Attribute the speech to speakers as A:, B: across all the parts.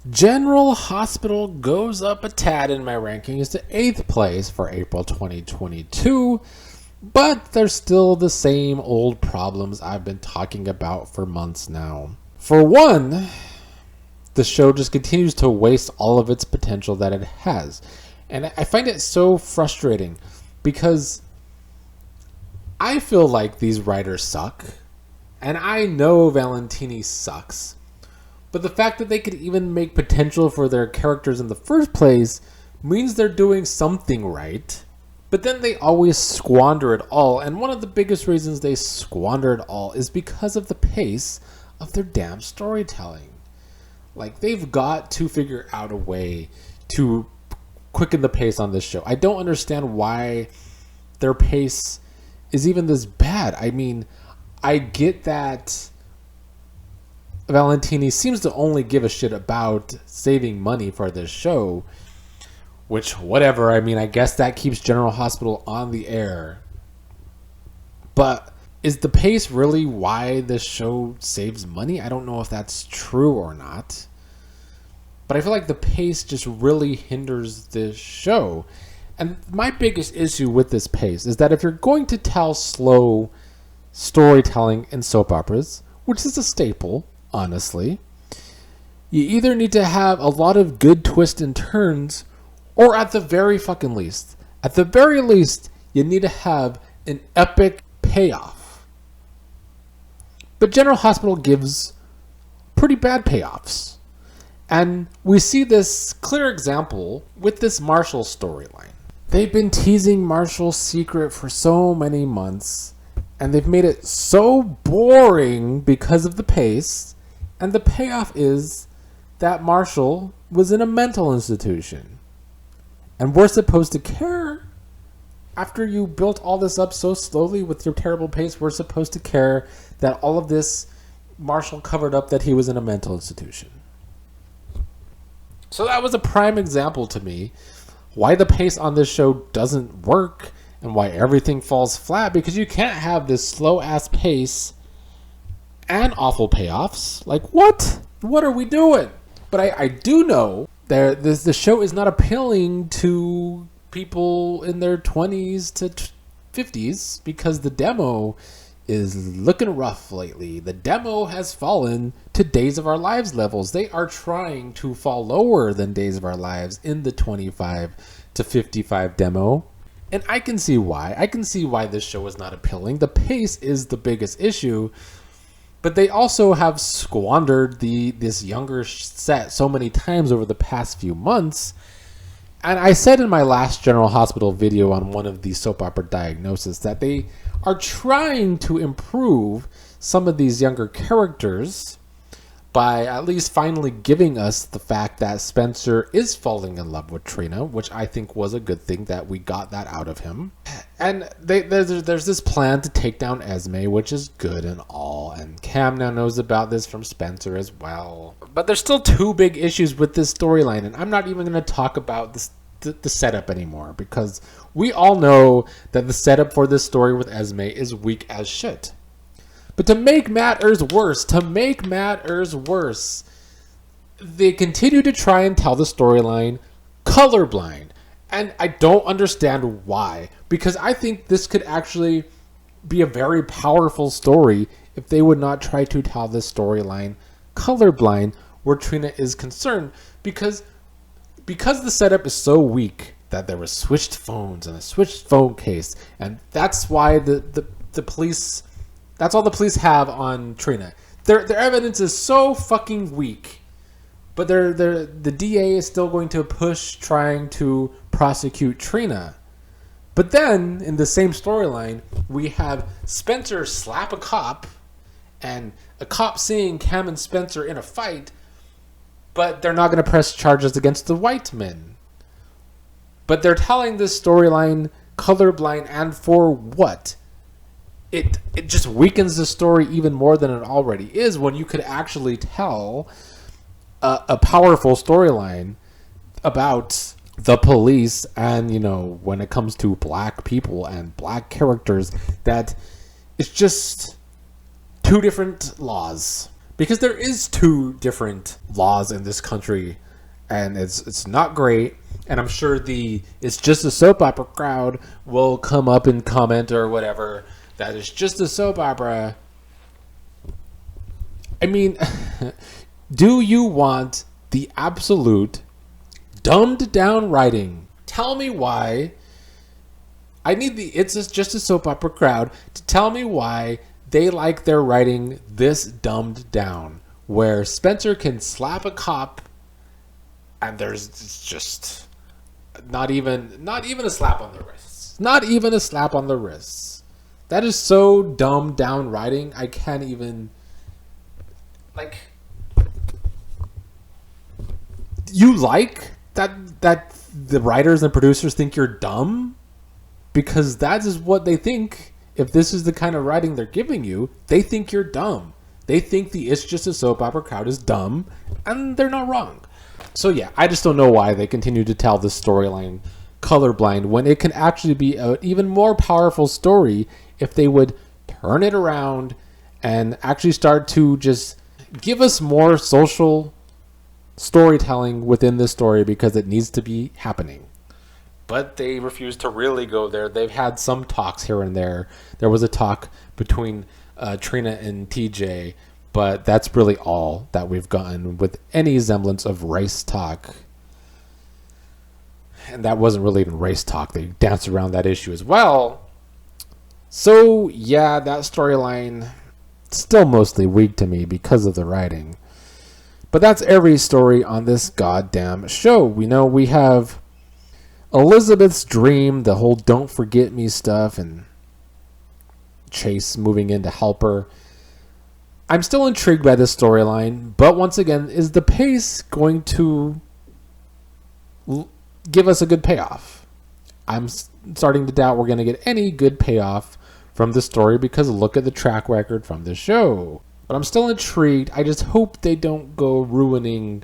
A: General Hospital goes up a tad in my rankings to 8th place for April 2022, but there's still the same old problems I've been talking about for months now. For one, the show just continues to waste all of its potential that it has. And I find it so frustrating because I feel like these writers suck. And I know Valentini sucks. But the fact that they could even make potential for their characters in the first place means they're doing something right. But then they always squander it all. And one of the biggest reasons they squander it all is because of the pace of their damn storytelling. Like, they've got to figure out a way to quicken the pace on this show. I don't understand why their pace is even this bad. I mean, I get that Valentini seems to only give a shit about saving money for this show, which, whatever. I mean, I guess that keeps General Hospital on the air. But is the pace really why this show saves money? I don't know if that's true or not. But I feel like the pace just really hinders this show. And my biggest issue with this pace is that if you're going to tell slow storytelling in soap operas, which is a staple, honestly, you either need to have a lot of good twists and turns, or at the very least, you need to have an epic payoff. But General Hospital gives pretty bad payoffs. And we see this clear example with this Marshall storyline. They've been teasing Marshall's secret for so many months, and they've made it so boring because of the pace, and the payoff is that Marshall was in a mental institution. And we're supposed to care? After you built all this up so slowly with your terrible pace, we're supposed to care that all of this Marshall covered up that he was in a mental institution. So that was a prime example to me why the pace on this show doesn't work and why everything falls flat, because you can't have this slow ass pace and awful payoffs. Like, what? What are we doing? But I do know that the show is not appealing to people in their 20s to 50s because the demo is looking rough lately. The demo has fallen to Days of Our Lives levels. They are trying to fall lower than Days of Our Lives in the 25 to 55 demo. And I can see why. I can see why this show is not appealing. The pace is the biggest issue. But they also have squandered this younger set so many times over the past few months. And I said in my last General Hospital video on one of the soap opera diagnoses that they are trying to improve some of these younger characters by at least finally giving us the fact that Spencer is falling in love with Trina, which I think was a good thing that we got that out of him. And there's this plan to take down Esme, which is good and all, and Cam now knows about this from Spencer as well. But there's still two big issues with this storyline, and I'm not even going to talk about the setup anymore, because we all know that the setup for this story with Esme is weak as shit. But to make matters worse, they continue to try and tell the storyline colorblind. And I don't understand why. Because I think this could actually be a very powerful story if they would not try to tell this storyline colorblind where Trina is concerned. Because the setup is so weak that there were switched phones and a switched phone case. And that's why the police... That's all the police have on Trina. Their evidence is so fucking weak, but the DA is still going to push trying to prosecute Trina. But then, in the same storyline, we have Spencer slap a cop, and a cop seeing Cam and Spencer in a fight, but they're not going to press charges against the white men. But they're telling this storyline colorblind, and for what? It just weakens the story even more than it already is when you could actually tell a powerful storyline about the police and, you know, when it comes to black people and black characters, that it's just two different laws. Because there is two different laws in this country, and it's not great. And I'm sure it's just a soap opera crowd will come up and comment or whatever that it's just a soap opera. I mean, do you want the absolute dumbed down writing? Tell me why. I need just a soap opera crowd to tell me why they like their writing this dumbed down, where Spencer can slap a cop and there's just not even a slap on the wrists. Not even a slap on the wrists. That is so dumbed down writing. I can't even, like, you like that the writers and producers think you're dumb? Because that is what they think. If this is the kind of writing they're giving you, they think you're dumb. They think the It's Just a Soap Opera crowd is dumb, and they're not wrong. So yeah, I just don't know why they continue to tell this storyline colorblind when it can actually be an even more powerful story if they would turn it around and actually start to just give us more social storytelling within this story, because it needs to be happening. But they refuse to really go there. They've had some talks here and there. There was a talk between Trina and TJ, but that's really all that we've gotten with any semblance of race talk. And that wasn't really even race talk. They danced around that issue as well. So, yeah, that storyline still mostly weak to me because of the writing. But that's every story on this goddamn show. We know we have Elizabeth's dream, the whole don't forget me stuff, and Chase moving in to help her. I'm still intrigued by this storyline, but once again, is the pace going to give us a good payoff? I'm starting to doubt we're going to get any good payoff from this story, because look at the track record from this show. But I'm still intrigued. I just hope they don't go ruining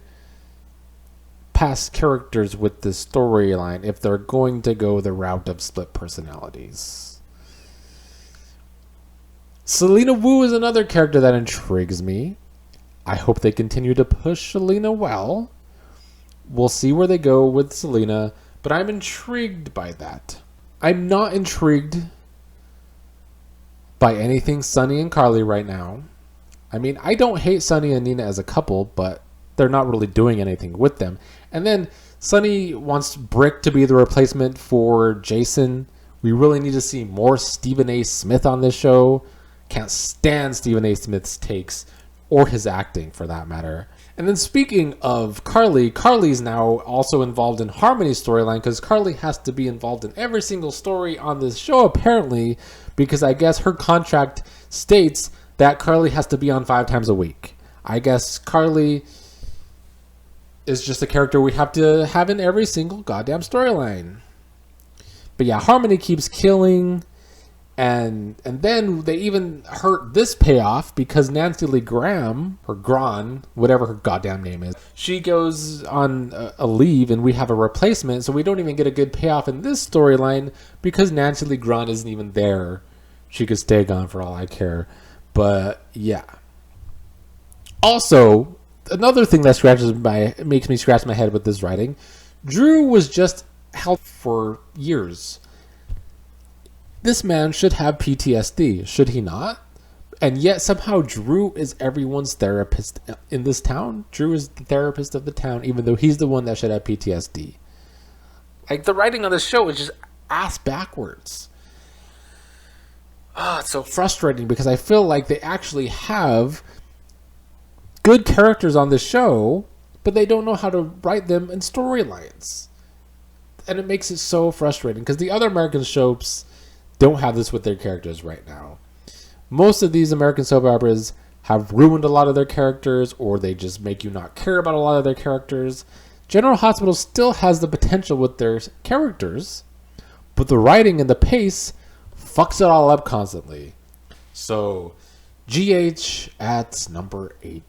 A: past characters with this storyline if they're going to go the route of split personalities. Selena Wu is another character that intrigues me. I hope they continue to push Selena well. We'll see where they go with Selena, but I'm intrigued by that. I'm not intrigued by anything Sunny and Carly right now. I mean, I don't hate Sunny and Nina as a couple, but they're not really doing anything with them. And then Sunny wants Brick to be the replacement for Jason. We really need to see more Stephen A. Smith on this show. Can't stand Stephen A. Smith's takes, or his acting for that matter. And then speaking of Carly, Carly's now also involved in Harmony's storyline, because Carly has to be involved in every single story on this show apparently, because I guess her contract states that Carly has to be on 5 times a week. I guess Carly is just a character we have to have in every single goddamn storyline. But yeah, Harmony keeps killing, and then they even hurt this payoff, because Nancy Lee Graham, or Grahn, whatever her goddamn name is, she goes on a leave, and we have a replacement, so we don't even get a good payoff in this storyline, because Nancy Lee Grahn isn't even there. She could stay gone for all I care. But yeah. Also, another thing that makes me scratch my head with this writing, Drew was just held for years. This man should have PTSD, should he not? And yet somehow Drew is everyone's therapist in this town. Drew is the therapist of the town, even though he's the one that should have PTSD. Like, the writing on this show is just ass backwards. It's so frustrating, because I feel like they actually have good characters on the show, but they don't know how to write them in storylines. And it makes it so frustrating, because the other American soaps don't have this with their characters right now. Most of these American soap operas have ruined a lot of their characters, or they just make you not care about a lot of their characters. General Hospital still has the potential with their characters, but the writing and the pace fucks it all up constantly. So, GH at number 8.